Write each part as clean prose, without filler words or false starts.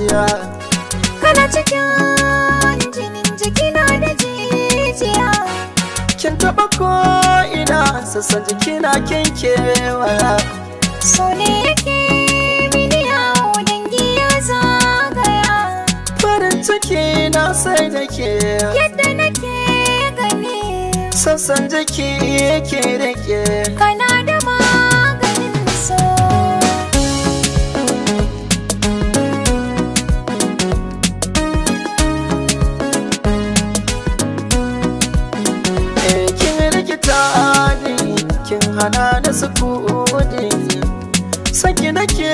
zuciya. Kana cikin jinin jikina da jijiya. Kin taɓa ko ina sassan jikina kin kewaya. So ne yake mini yawo dangi ya zagaya. Farin ciki na sai da ke Yadda nake gani sassan jiki yake rike. kana da maganin so. Kin rikita ni kin hana da sukuni. Saki nake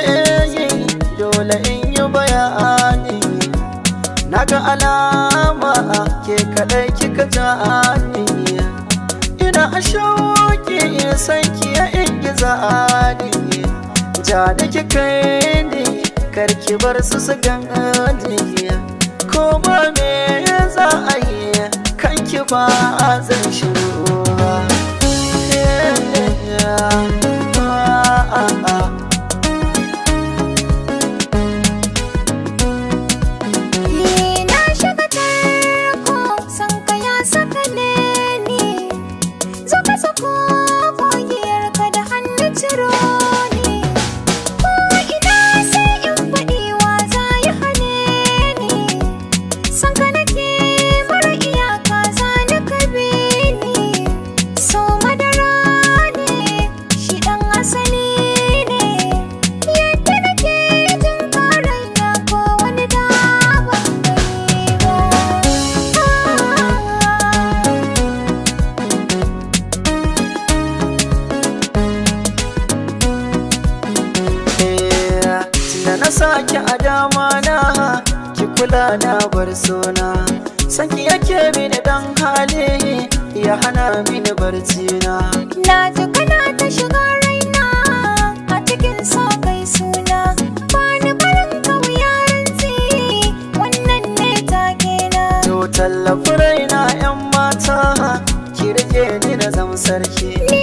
yi dole in yi bayani. Naga alama ke kadai kika jani. Ina a shauki san ki ya ingiza ni. Ja da kika ni karki bar su gani. Kuma me za a yi kanki ba zan shiru ba. Ni na shiga tarko san ka ya sakale ni. Zo ka sako kogiyarka da hannu ciro ni. Ko ina sai in faɗi wa za ya hane ni. San ka nake mara iyaka za ni ka bi ni. So madara ne shi ɗan asali ne. Yadda nake jin ƙaraina ko wani da ban gani ba. Da na saki a dama na ki kula na bar sona. Sanki yake mini dan hali ya hana mini barci na. Na ji kana ta shiga raina a cikin so kai suna. Bani barin kauya rantsi wannan ne take na. To tallafi raina 'yan mata ki rike ni da zam sarki. Ni